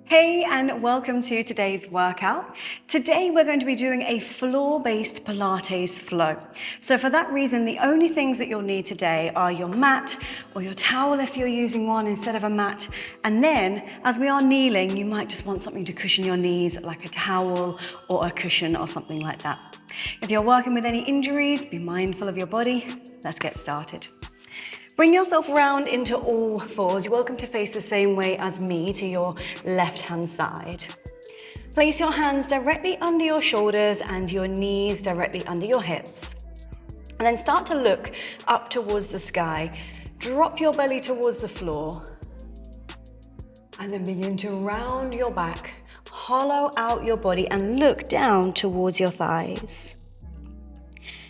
Hey, and welcome to today's workout. Today we're going to be doing a floor-based Pilates flow. So for that reason, the only things that you'll need today are your mat or your towel if you're using one instead of a mat. And then, as we are kneeling, you might just want something to cushion your knees, like a towel or a cushion or something like that. If you're working with any injuries, be mindful of your body. Let's get started. Bring yourself round into all fours. You're welcome to face the same way as me to your left-hand side. Place your hands directly under your shoulders and your knees directly under your hips. And then start to look up towards the sky. Drop your belly towards the floor. And then begin to round your back, hollow out your body and look down towards your thighs.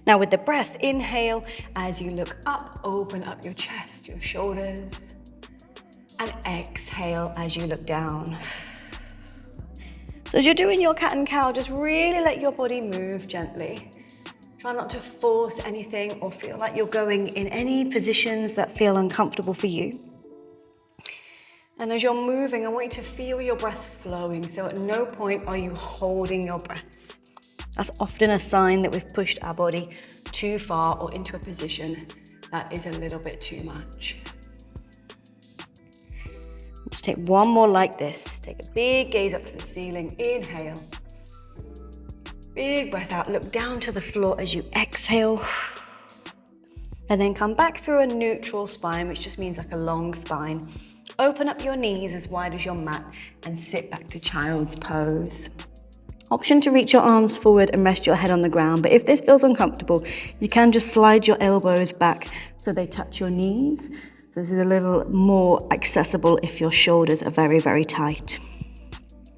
Now with the breath, inhale as you look up, open up your chest, your shoulders, and exhale as you look down. So as you're doing your cat and cow, just really let your body move gently. Try not to force anything or feel like you're going in any positions that feel uncomfortable for you. And as you're moving, I want you to feel your breath flowing, so at no point are you holding your breath. That's often a sign that we've pushed our body too far or into a position that is a little bit too much. Just take one more like this. Take a big gaze up to the ceiling. Inhale. Big breath out. Look down to the floor as you exhale. And then come back through a neutral spine, which just means like a long spine. Open up your knees as wide as your mat and sit back to child's pose. Option to reach your arms forward and rest your head on the ground, but if this feels uncomfortable, you can just slide your elbows back so they touch your knees. So this is a little more accessible if your shoulders are very, very tight.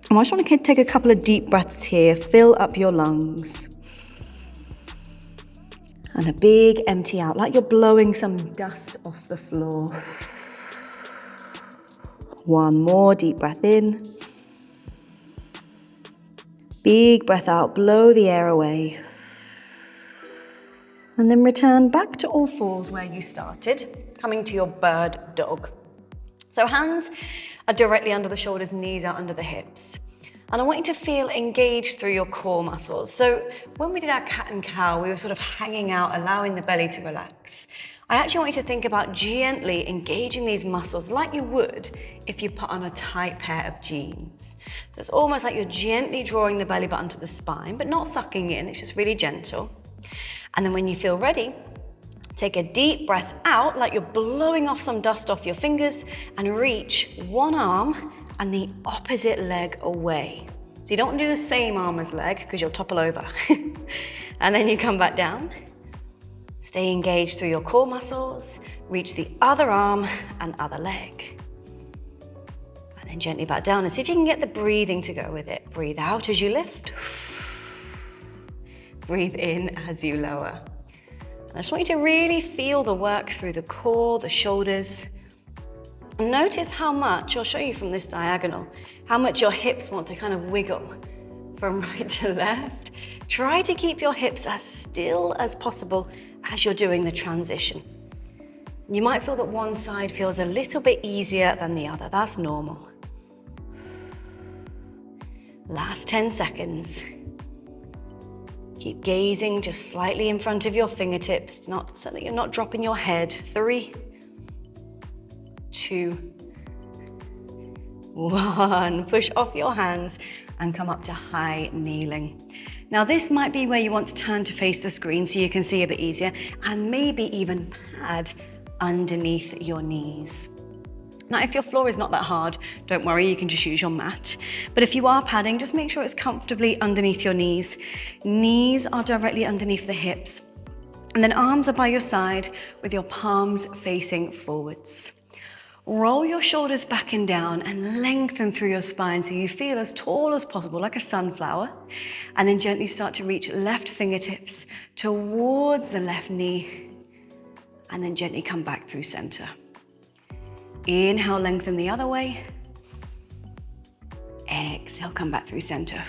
And I just want to take a couple of deep breaths here, fill up your lungs. And a big empty out, like you're blowing some dust off the floor. One more deep breath in. Big breath out, blow the air away. And then return back to all fours where you started, coming to your bird dog. So hands are directly under the shoulders, knees are under the hips. And I want you to feel engaged through your core muscles. So when we did our cat and cow, we were sort of hanging out, allowing the belly to relax. I actually want you to think about gently engaging these muscles like you would if you put on a tight pair of jeans. So it's almost like you're gently drawing the belly button to the spine, but not sucking in, it's just really gentle. And then when you feel ready, take a deep breath out like you're blowing off some dust off your fingers and reach one arm and the opposite leg away. So you don't want to do the same arm as leg because you'll topple over. And then you come back down. Stay engaged through your core muscles, reach the other arm and other leg. And then gently back down and see if you can get the breathing to go with it. Breathe out as you lift. Breathe in as you lower. And I just want you to really feel the work through the core, the shoulders. And notice how much, I'll show you from this diagonal, how much your hips want to kind of wiggle from right to left. Try to keep your hips as still as possible as you're doing the transition. You might feel that one side feels a little bit easier than the other. That's normal. Last 10 seconds. Keep gazing just slightly in front of your fingertips, so that you're not dropping your head. 3, 2, 1. Push off your hands and come up to high kneeling. Now this might be where you want to turn to face the screen so you can see a bit easier, and maybe even pad underneath your knees. Now if your floor is not that hard, don't worry, you can just use your mat. But if you are padding, just make sure it's comfortably underneath your knees. Knees are directly underneath the hips. And then arms are by your side with your palms facing forwards. Roll your shoulders back and down and lengthen through your spine so you feel as tall as possible, like a sunflower. And then gently start to reach left fingertips towards the left knee. And then gently come back through center. Inhale, lengthen the other way. Exhale, come back through center.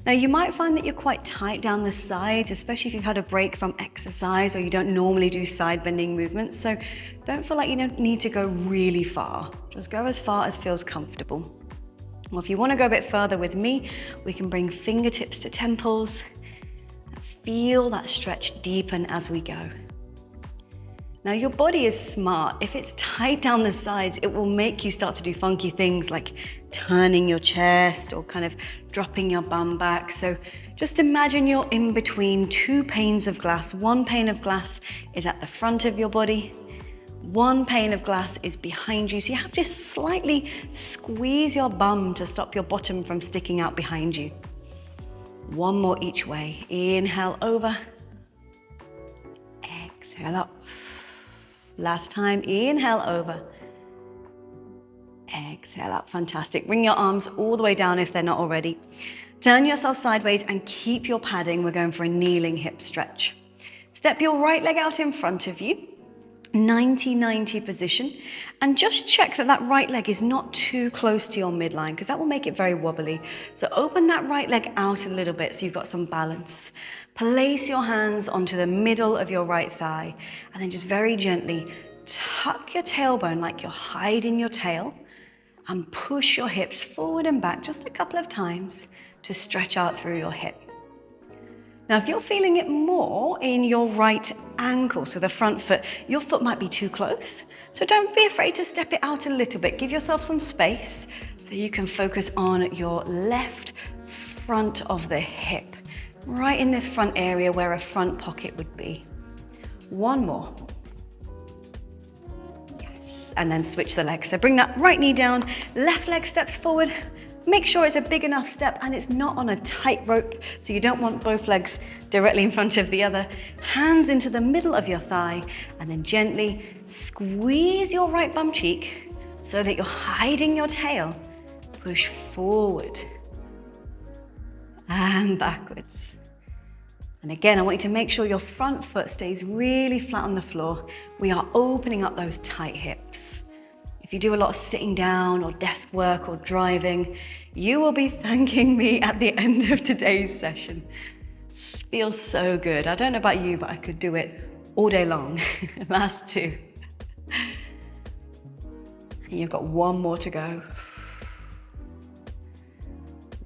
Now you might find that you're quite tight down the sides, especially if you've had a break from exercise or you don't normally do side bending movements. So don't feel like you need to go really far. Just go as far as feels comfortable. Well, if you want to go a bit further with me, we can bring fingertips to temples. Feel that stretch deepen as we go. Now, your body is smart. If it's tight down the sides, it will make you start to do funky things like turning your chest or kind of dropping your bum back. So just imagine you're in between two panes of glass. One pane of glass is at the front of your body. One pane of glass is behind you. So you have to slightly squeeze your bum to stop your bottom from sticking out behind you. One more each way. Inhale over. Exhale up. Last time, inhale over. Exhale up, fantastic. Bring your arms all the way down if they're not already. Turn yourself sideways and keep your padding. We're going for a kneeling hip stretch. Step your right leg out in front of you, 90-90 position, and just check that that right leg is not too close to your midline because that will make it very wobbly. So open that right leg out a little bit so you've got some balance. Place your hands onto the middle of your right thigh and then just very gently tuck your tailbone like you're hiding your tail and push your hips forward and back just a couple of times to stretch out through your hip. Now, if you're feeling it more in your right ankle, so the front foot, your foot might be too close. So don't be afraid to step it out a little bit. Give yourself some space so you can focus on your left front of the hip, right in this front area where a front pocket would be. One more. Yes, and then switch the legs. So bring that right knee down, left leg steps forward. Make sure it's a big enough step and it's not on a tight rope, so you don't want both legs directly in front of the other. Hands into the middle of your thigh and then gently squeeze your right bum cheek so that you're hiding your tail. Push forward and backwards. And again, I want you to make sure your front foot stays really flat on the floor. We are opening up those tight hips. If you do a lot of sitting down or desk work or driving, you will be thanking me at the end of today's session. This feels so good. I don't know about you, but I could do it all day long. Last two. And you've got one more to go.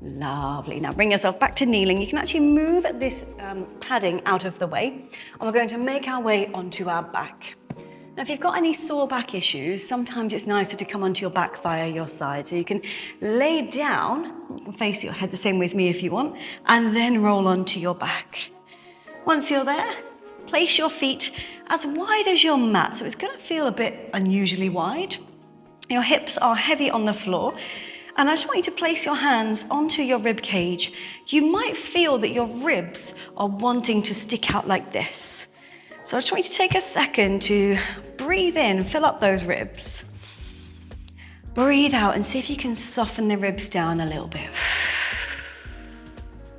Lovely. Now bring yourself back to kneeling. You can actually move this padding out of the way, and we're going to make our way onto our back. Now, if you've got any sore back issues, sometimes it's nicer to come onto your back via your side. So you can lay down, you can face your head the same way as me if you want, and then roll onto your back. Once you're there, place your feet as wide as your mat. So it's going to feel a bit unusually wide. Your hips are heavy on the floor. And I just want you to place your hands onto your rib cage. You might feel that your ribs are wanting to stick out like this. So I just want you to take a second to breathe in, fill up those ribs. Breathe out and see if you can soften the ribs down a little bit.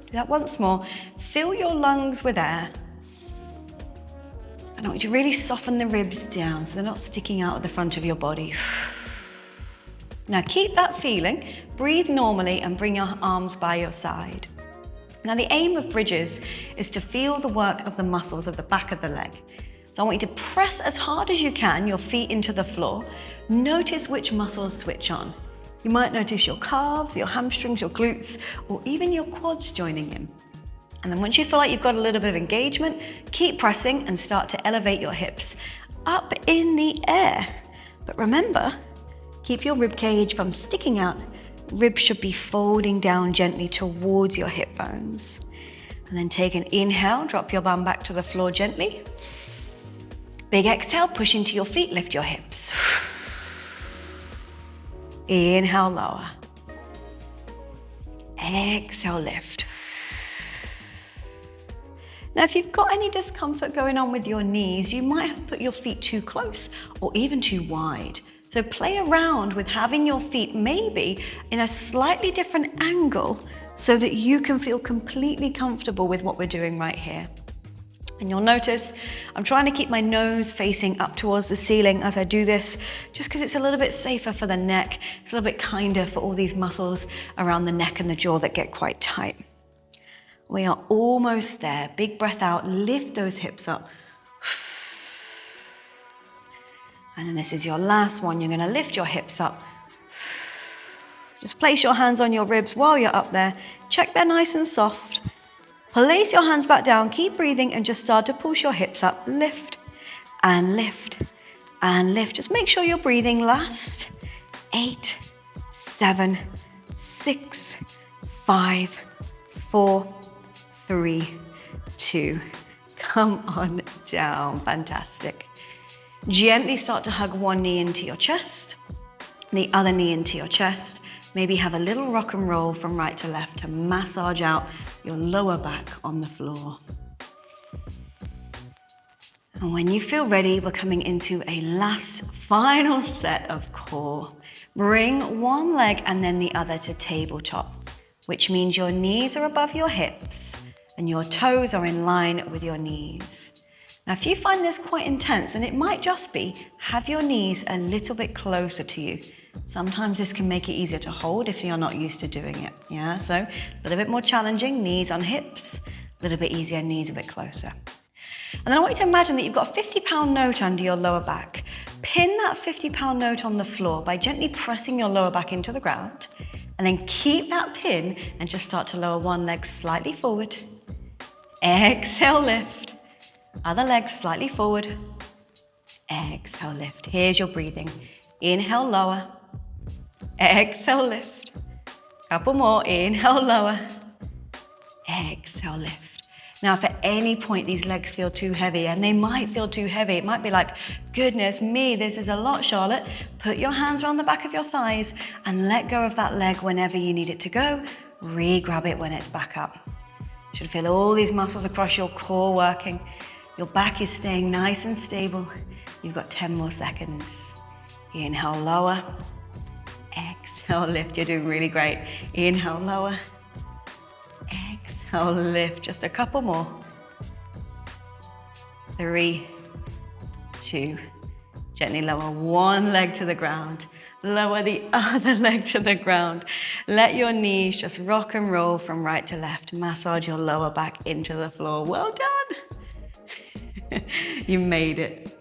Do that once more. Fill your lungs with air. And I want you to really soften the ribs down so they're not sticking out at the front of your body. Now keep that feeling, breathe normally and bring your arms by your side. Now the aim of bridges is to feel the work of the muscles of the back of the leg. So I want you to press as hard as you can your feet into the floor. Notice which muscles switch on. You might notice your calves, your hamstrings, your glutes, or even your quads joining in. And then once you feel like you've got a little bit of engagement, keep pressing and start to elevate your hips up in the air. But remember, keep your rib cage from sticking out. Ribs should be folding down gently towards your hip bones. And then take an inhale, drop your bum back to the floor gently. Big exhale, push into your feet, lift your hips. Inhale, lower. Exhale, lift. Now, if you've got any discomfort going on with your knees, you might have put your feet too close or even too wide. So play around with having your feet maybe in a slightly different angle so that you can feel completely comfortable with what we're doing right here. And you'll notice I'm trying to keep my nose facing up towards the ceiling as I do this, just because it's a little bit safer for the neck. It's a little bit kinder for all these muscles around the neck and the jaw that get quite tight. We are almost there. Big breath out, lift those hips up. And then this is your last one. You're going to lift your hips up. Just place your hands on your ribs while you're up there. Check they're nice and soft. Place your hands back down, keep breathing, and just start to push your hips up. Lift and lift and lift. Just make sure you're breathing. Last 8, 7, 6, 5, 4, 3, 2. Come on down. Fantastic. Gently start to hug one knee into your chest, the other knee into your chest. Maybe have a little rock and roll from right to left to massage out your lower back on the floor. And when you feel ready, we're coming into a last, final set of core. Bring one leg and then the other to tabletop, which means your knees are above your hips and your toes are in line with your knees. Now, if you find this quite intense, and it might just be, have your knees a little bit closer to you. Sometimes this can make it easier to hold if you're not used to doing it. Yeah, so a little bit more challenging, knees on hips, a little bit easier, knees a bit closer. And then I want you to imagine that you've got a 50-pound note under your lower back. Pin that 50-pound note on the floor by gently pressing your lower back into the ground, and then keep that pin and just start to lower one leg slightly forward. Exhale, lift. Other leg slightly forward. Exhale, lift. Here's your breathing. Inhale, lower. Exhale, lift. Couple more. Inhale, lower. Exhale, lift. Now, if at any point these legs feel too heavy, and they might feel too heavy, it might be like, goodness me, this is a lot, Charlotte. Put your hands around the back of your thighs and let go of that leg whenever you need it to go. Re-grab it when it's back up. You should feel all these muscles across your core working. Your back is staying nice and stable. You've got 10 more seconds. Inhale, lower. Exhale, lift. You're doing really great. Inhale, lower. Exhale, lift. Just a couple more. 3, 2. Gently lower one leg to the ground. Lower the other leg to the ground. Let your knees just rock and roll from right to left. Massage your lower back into the floor. Well done. You made it.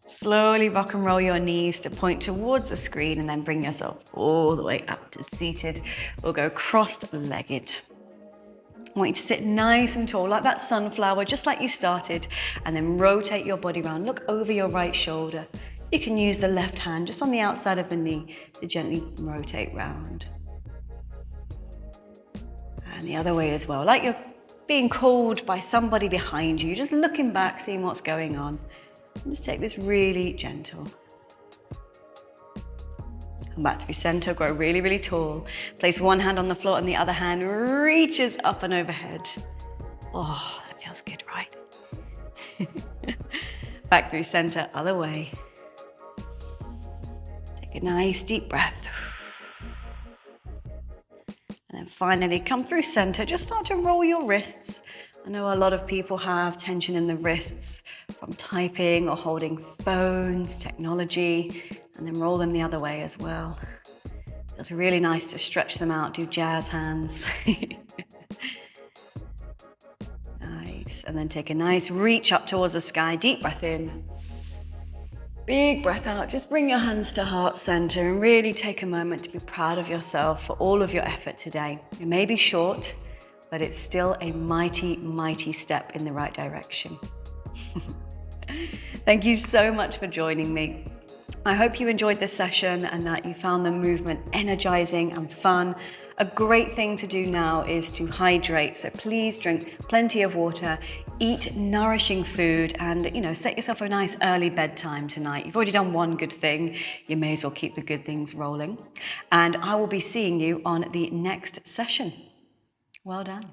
Slowly rock and roll your knees to point towards the screen and then bring yourself all the way up to seated. We'll go cross-legged. I want you to sit nice and tall, like that sunflower, just like you started, and then rotate your body around. Look over your right shoulder. You can use the left hand just on the outside of the knee to gently rotate round. And the other way as well, like you're being called by somebody behind you, just looking back, seeing what's going on. And just take this really gentle. Come back through center, grow really, really tall. Place one hand on the floor and the other hand reaches up and overhead. Oh, that feels good, right? Back through center, other way. Take a nice deep breath. And then finally come through center, just start to roll your wrists. I know a lot of people have tension in the wrists from typing or holding phones, technology, and then roll them the other way as well. It's really nice to stretch them out, do jazz hands. Nice, and then take a nice reach up towards the sky, deep breath in. Big breath out, just bring your hands to heart center and really take a moment to be proud of yourself for all of your effort today. It may be short, but it's still a mighty, mighty step in the right direction. Thank you so much for joining me. I hope you enjoyed this session and that you found the movement energizing and fun. A great thing to do now is to hydrate, so please drink plenty of water, eat nourishing food, and set yourself a nice early bedtime tonight. You've already done one good thing, you may as well keep the good things rolling. And I will be seeing you on the next session. Well done.